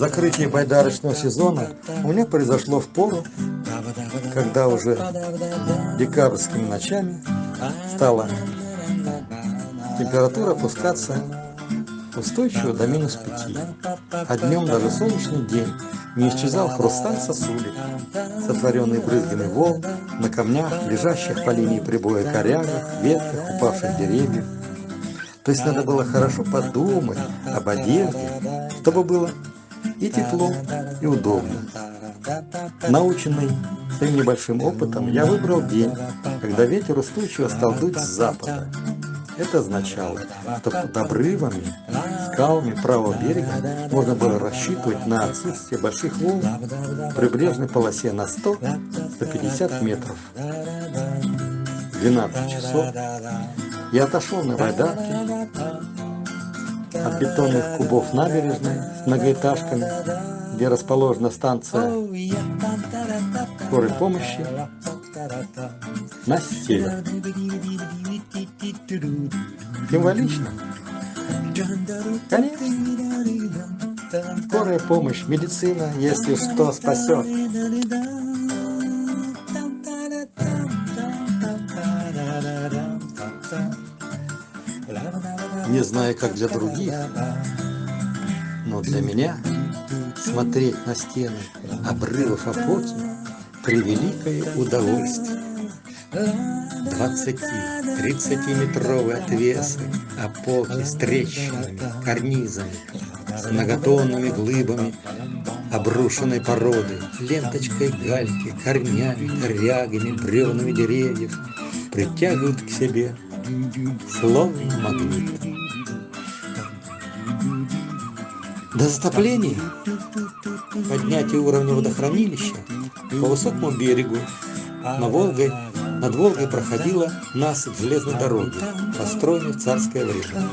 Закрытие байдарочного сезона у меня произошло в пору, когда уже декабрьскими ночами стала температура опускаться устойчиво до -5, а днем даже солнечный день не исчезал хрусталь сосулек, сотворенный брызгами волн на камнях, лежащих по линии прибоя корягах, ветках упавших деревьев. То есть надо было хорошо подумать об одежде, чтобы было и тепло, и удобно. Наученный своим небольшим опытом, я выбрал день, когда ветер устойчиво стал дуть с запада. Это означало, что под обрывами, скалами правого берега можно было рассчитывать на отсутствие больших волн в прибрежной полосе на 100-150 метров. В 12 часов я отошел на байдарке от бетонных кубов набережной с многоэтажками, где расположена станция скорой помощи, на север. Символично? Конечно. Скорая помощь, медицина, если что, спасет. Не знаю, как для других, но для меня смотреть на стены обрывов Опоки превеликое удовольствие. 20-30-метровые отвесы Опоки с трещинами, карнизами, с многотонными глыбами обрушенной породы, ленточкой гальки, корнями, корягами, бревнами деревьев притягивают к себе словно магнит. До затопления, поднятия уровня водохранилища по высокому берегу над Волгой проходила насыпь железной дороги, построенной в царское время.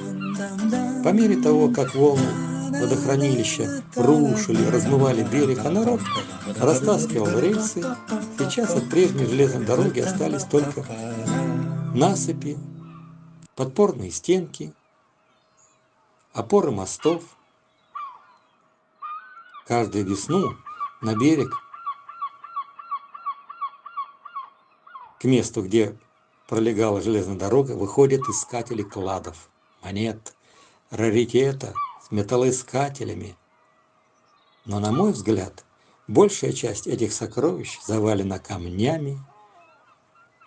По мере того, как волны водохранилища рушили, размывали берег, а народ растаскивал рельсы, сейчас от прежней железной дороги остались только насыпи, подпорные стенки, опоры мостов. Каждую весну на берег, к месту, где пролегала железная дорога, выходят искатели кладов, монет, раритета с металлоискателями. Но, на мой взгляд, большая часть этих сокровищ завалена камнями,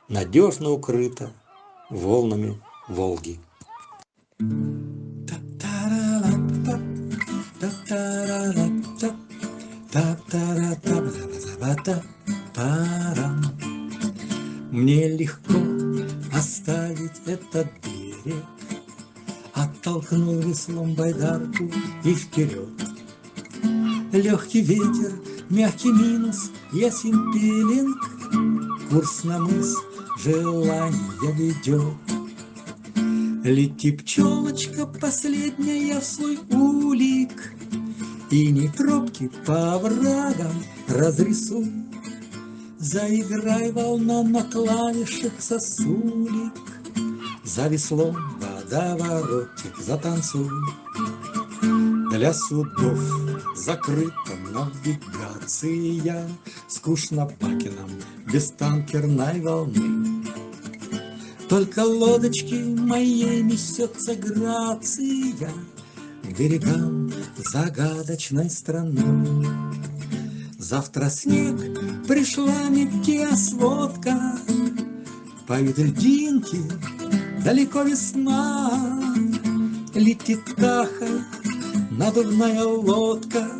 надежно укрыта волнами Волги. Мне легко оставить этот берег, оттолкнул веслом байдарку и вперед. Легкий ветер, мягкий минус, ясен пилинг, курс на мыс желания ведет. Лети, пчелочка, последняя в свой улик, и не тропки по оврагам разрисуй. Заиграй, волна, на клавишах сосулек, за веслом водоворотик затанцуй. Для судов закрыта навигация, скучно пакином без танкерной волны. Только лодочки моей несется грация к берегам загадочной страны. Завтра снег, пришла меткая сводка, поют льдинки, далеко весна. Летит кахой надувная лодка,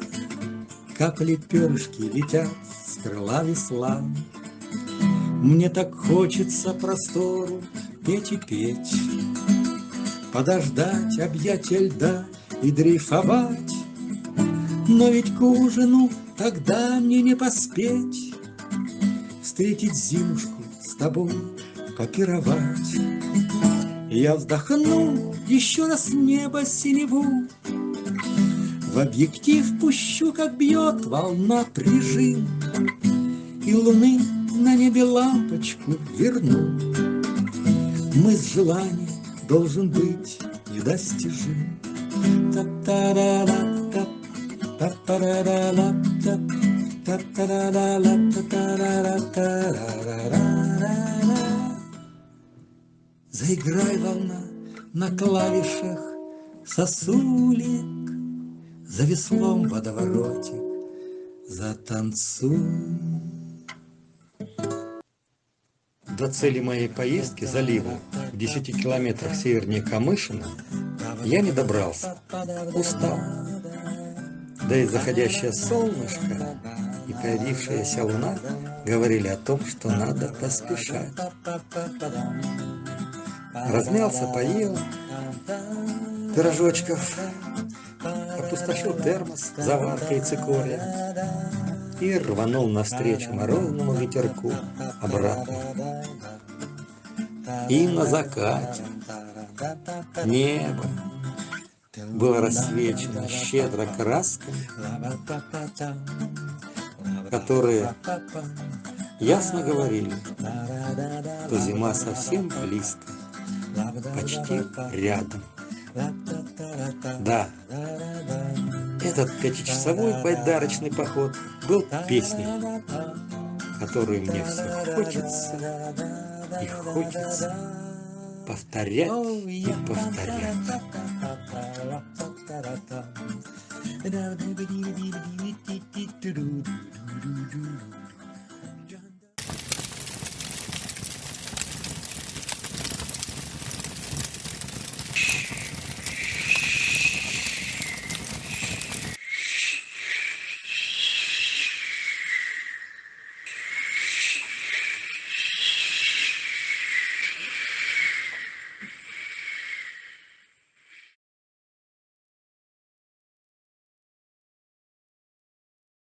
капли перышки летят с крыла весла. Мне так хочется простору петь и петь, подождать объятия льда и дрейфовать. Но ведь к ужину тогда мне не поспеть, встретить зимушку с тобой, попировать. Я вздохну еще раз небо синеву, в объектив пущу, как бьет волна прижим, и луны на небе лампочку верну. Мыс желаний должен быть недостижим. Заиграй, волна, на клавишах сосулек, за веслом водоворотик затанцуй. До цели моей поездки, заливу, в 10 километрах севернее Камышина, я не добрался, устал. Да и заходящее солнышко и появившаяся луна говорили о том, что надо поспешать. Размялся, поел пирожочков, опустошил термос заваркой цикория и рванул навстречу морозному ветерку обратно. И на закате небо было рассвечено щедро красками, которые ясно говорили, что зима совсем близко, почти рядом. Да, этот 5-часовой байдарочный поход был песней, которую мне все хочется и хочется повторять и повторять.